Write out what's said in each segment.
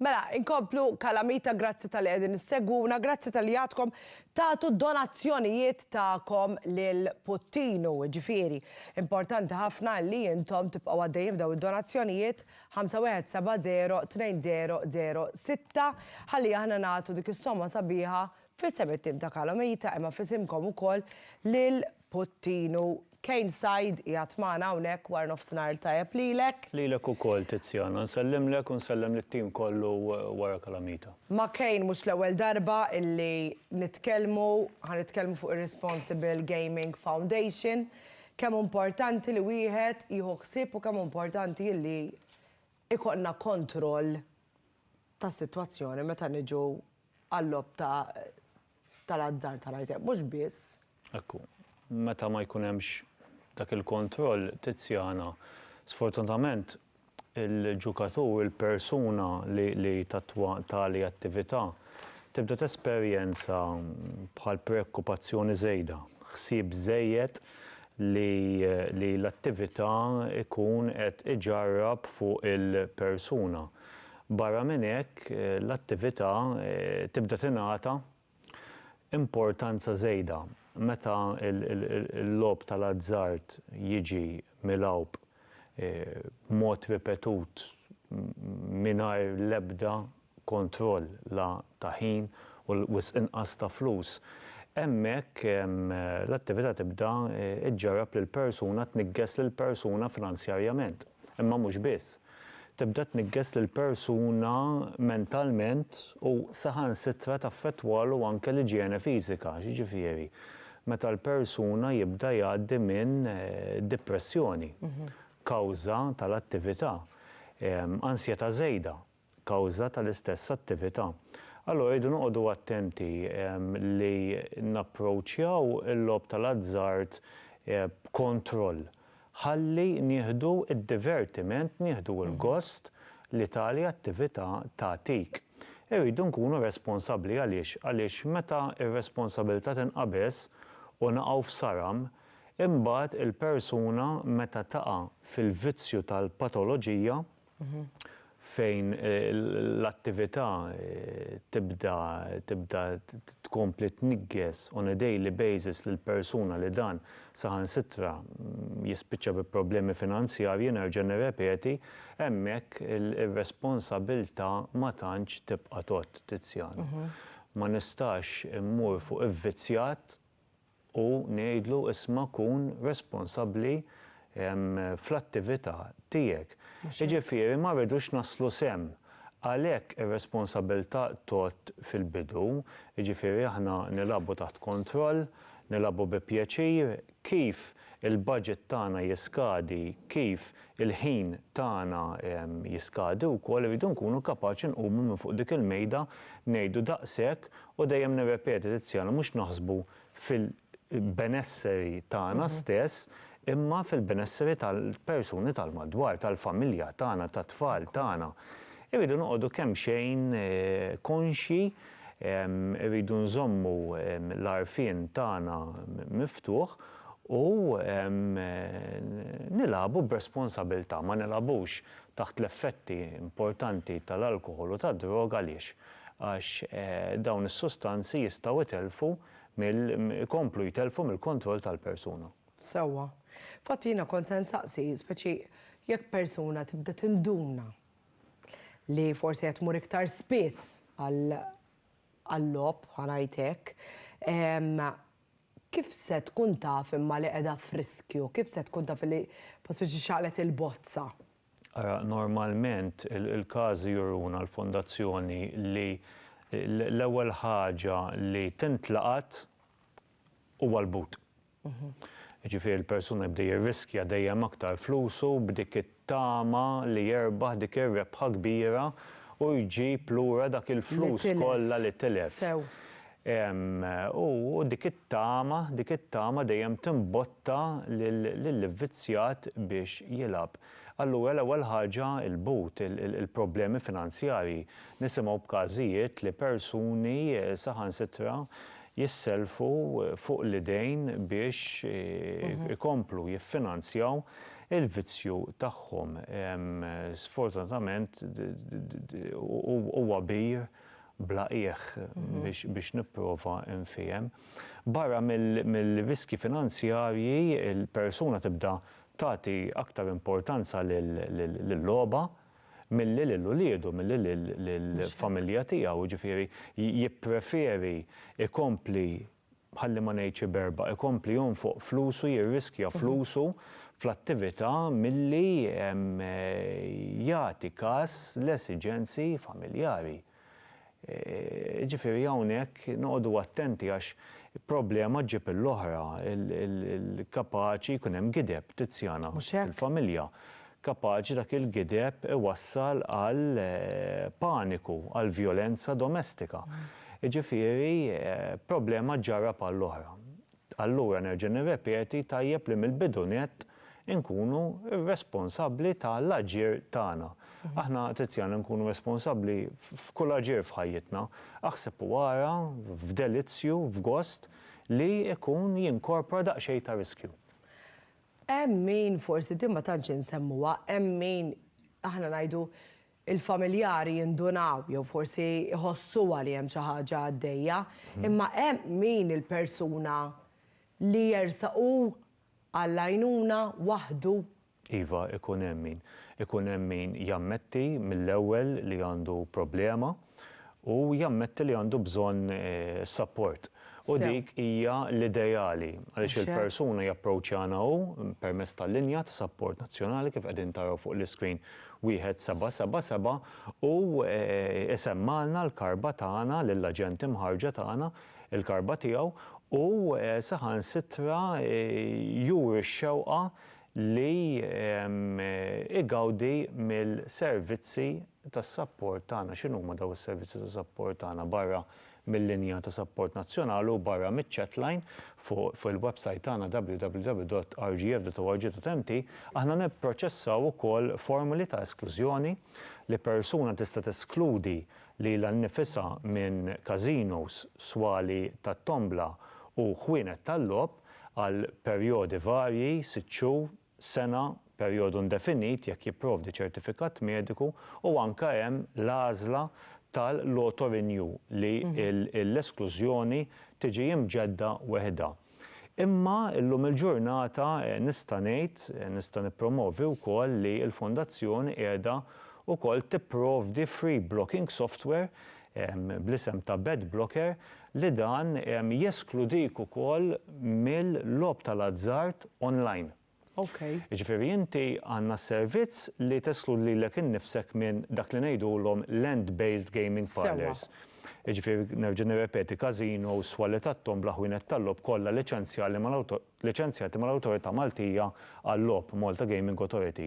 Mela, inkomplu Kalamita, grazzi tal-li għedin s-segwuna, grazzi tal-li għadkom tagħtu donazzjonijiet ta'kom lil-Puttinu, ġifiri. Importanti ħafna li jintom tibqaw għaddejjem daw id-donazzjonijiet 5170-2006 ħalli aħna nagħtu dik is-somma sabiħa fis-sebettim ta' Kalamita imma fisimkom ukoll lil-Puttinu. Kejn Sajd jgħat maħna hawnhekk war nofsinhar tajjeb lilek. Lilek ukoll Tiziana, nsellimlek u nsellem lit-tim kollu wara Kalamita. Ma Kejn mhux l-ewwel darba illi ħanitkellmu fuq ir-Responsible Gaming Foundation, kemm importanti li wieħed jieħu ħsieb u kemm importanti li ikollna kontroll tas-sitwazzjoni meta niġu għall-lob tal-azzar tal-ajteb, mhux biss. Ekku, meta ma jkun hemmx dak il-kontroll, Tiziana, sfortunatament il-ġukatur, il-persuna li tatwa tali attività tibda tesperjenza bħal preokkupazzjoni żejda, ħsieb żejjed li l-attività ikun qed iġarrab fuq il-persuna. Barra minn hekk l-attività tibda tingħata importanza żejda. Meta l-lob tal-azzart jiġi milgħub b'mod ripetut mingħajr l-ebda kontroll la ta' ħin u inqas ta' flus, hemmhekk l-attività tibda iġġarrab lill-persuna, tniggess lill-persuna finanzjarjament. Imma mhux biss. Tibda tniggess lill-persuna mentalment u saħansitra taffettwalu anke l-iġiene fiżika, jiġifieri. Meta l-persuna jibda jgħaddi minn depressjoni, kawża tal-attività, ansjetà żejda, kawża tal-istess attività. Allura jridu noqogħdu attenti li napproċċjaw il-lob tal-azzart b'kontroll. Ħalli nieħdu id-divertiment, nieħdu l-gost li tali attività tagħtik. Irridu nkunu responsabbli għaliex meta ir-responsabilità tinqabes u naqgħu f'saram, imbagħad il-persuna meta taqa' fil-vizzju tal-patoloġija fejn l-attività tibda tkompli tniggess on a daily basis lill-persuna li dan saħansitra jispiċċa bi problemi finanzjarji, nerġa' nirrepeti, hemmhekk ir-responsabbiltà ma tantx tibqa' tot, Tiziana. Ma nistax immur fuq il-vizzjat u ngħidlu isma' kun responsabbli fl-attività tiegħek. Jiġifieri ma rridux naslu sem għalhekk ir-responsabbiltà tot fil-bidu, jiġifieri aħna nilagħbu taħt kontroll, nilagħbu bi pjaċir, kif il-budget tagħna jiskadi, kif il-ħin tagħna jiskadi wkoll irridu nkunu kapaċi nqumu minn fuq dik il-mejda ngħidu daqshekk u dejjem nirrepeti Tiziana mhux naħsbu fil-benesseri tagħna stess, imma fil-benesseri tal-persuni tal-madwar, tal-familja tagħna, tat-tfal tagħna. Irridu noqogħdu kemm xejn konxi, irridu nżommu l-għarfien tagħna miftuħ u nilagħbu b'responsabbiltà, ma nilagħbux taħt l-effetti importanti tal-alkoħol u tad-droga għax dawn is-sustanzi jistgħu jitelfu mill-kontroll tal-persuna. Sewwa. Fatt jiena kont se nsaqsi, speċi jekk persuna tibda tinduna li forsi qed tmur iktar spiss għall-lob ħanajtek, kif se tkun taf imma li qiegħda f'riskju, kif se tkun taf li speċi xaqlet il-bozza? Normalment il-każi juruna l-fondazzjoni li l-ewwel ħaġa li tintlaqat huwa l-but. Ġifieri l-persuna jibda jirriskja dejjem aktar flusu b'dik it-tama li jerbaħ dik ir-rebħa kbira u jġib lura dak il-flus kollha li tilef. U dik it-tama dejjem timbotta lill-vizzjat biex jilab. Allura l-ewwel ħaġa il-but, il-problemi finanzjarji. Nisimgħu b'każijiet li persuni saħansitra jisselfu fuq l-idejn biex ikomplu jiffinanzjaw il-vizzju tagħhom sfortunatament huwa kbir bla qiegħ biex nipprova nfiem. Barra mill-riski finanzjarji, il-persuna tibda tagħti aktar importanza lill-logħba milli lill-uliedu, milli lill-familja tiegħu, ġifieri jippreferi ikompli bħalli ma ngħidx berba, ikompli jonfoq flusu, jirriskja flusu fl-attività milli jagħti każ l-esiġenzi familjari. Ġifieri hawnhekk noqogħdu attenti għax problema ġib l-oħra, il-kapaċi jkun hemm gideb Tiziana fil-familja. Kapaċi dak il-gideb iwassal għal paniku, għal vjolenza domestika. Ġifieri problema ġarrab għall-oħra. Allura nerġa' nirrepeti tajjeb li mill-bidunet inkunu responsabbli tal-aġir tagħna. Aħna Tiziana nkunu responsabbli f'kull aġir f'ħajjitna, aħseb wara, f'delizzju, f'gost li jkun jinkorpora daqsxejn ta' riskju. Hemm min forsi ma tantx insemmuha, hemm min aħna ngħidu il-familjari jindunaw jew forsi jħossuha li hemm xi ħaġa għaddejja, imma hemm min il-persuna li jersaqu għall-għajnuna waħdu. Iva, ikun hemm min jammetti mill-ewwel li għandu problema u jammetti li għandu bżonn support. U dik hija l-ideali għaliex il-persuna japproċċjana permezz tal-linja ta' support nazzjonali kif qegħdin taraw fuq l-iskrin 1777 u isemmalna l-karba tagħna lill-aġent imħarġa tagħna il-karba tiegħu u saħansitra juri x-xewqa li igawdi mill-servizzi tas-support tagħna. X'inhuma daw is-servizzi tas-support tagħna barra mill-linja ta' support nazzjonali u barra mill-chatline fuq il-website tagħna www.rgf.org.mt aħna nipproċessaw ukoll formuli ta' esklużjoni li persuna tista' teskludi lilha nnifisha minn casinos, swali tat-tombla u ħwienet tal-logħob għal perjodi varji, 6 xhur, sena, perjodu indefinit jekk jipprovdi ċertifikat mediku u anke hemm l-għażla tal-Lotto Renew li l-esklużjoni tiġi mġedda weħda. Imma llum il-ġurnata nista' ngħid, nista' nippromovi wkoll li l-Fondazzjoni qiegħda wkoll tipprovdi free blocking software bl-isem ta' Bed Blocker li dan jeskludik ukoll mill-logħob tal-azzard online. Ġifieri inti għandna servizz li teskludi lilek innifsek minn dak li ngħidulhom land-based gaming parlors. Ġifieri nerġa' nirrepeti każino, swali tat-tombla, ħwienet tal-logħob kollha liċenzjati mal-Awtorità Maltija għall-logħob Malta Gaming Authority.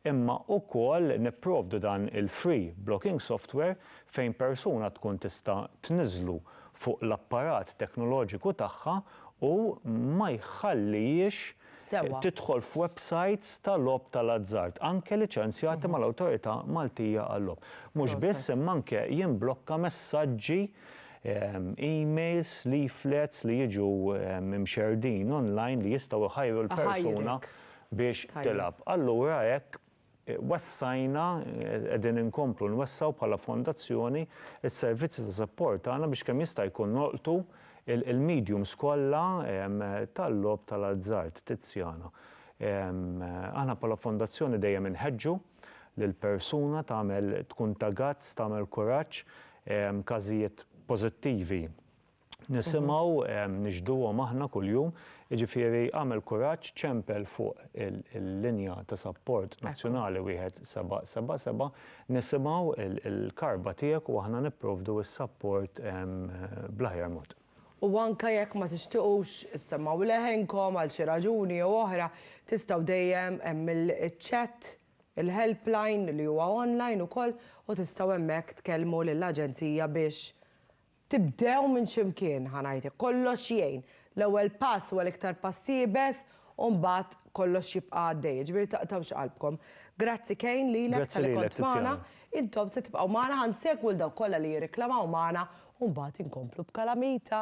Imma wkoll nipprovdu dan il-free blocking software fejn persuna tkun tista' tniżlu fuq l-apparat teknoloġiku tagħha u ma jħallihiex tidħol f'websites tal-logħob tal-azzard, anke liċenzjati mal-Awtorità Maltija għall-logħob. Mhux biss imma anke jimblokka messaġġi, emails, leaflets li jiġu mxerdin online li jistgħu jħajru l-persuna biex tilab. Allura hekk wassajna qegħdin inkomplu nwessaw bħala fondazzjoni is-servizzi ta' support tagħna biex kemm jista' jkun nolqtu il-mediums kollha tal-logħob tal-azzard Tiziana. Aħna bħala fondazzjoni dejjem inħeġġu lill-persuna tkun ta' gazz, tagħmel kuraġġ, każijiet pożittivi nisimgħu niġduhom aħna kuljum, jiġifieri għamel kuraġġ ċempel fuq il-linja ta' support nazzjonali 1777 nisimgħu il-karba tiegħek u aħna nipprovdu s-support bl-aħjar mod. U anke jekk ma tixtiequx issemmaw leħenkom għal xi raġuni jew oħra, tistgħu dejjem hemm il-chat, il-helpline li huwa online ukoll u tistgħu hemmhekk tkellmu lill-aġenzija biex tibdew minn x'imkien ħanajtek kollox jgħin. L-ewwel pass u l-iktar pass siebes u mbagħad kollox jibqa' għaddej. Ġifieri taqtawx qalbkom. Grazzi Kejn lilek tal-li kont magħna. Intom se tibqgħu magħna ħansegwu l dawk kollha li jirriklamaw magħna u mbagħad inkomplu b'kalamita.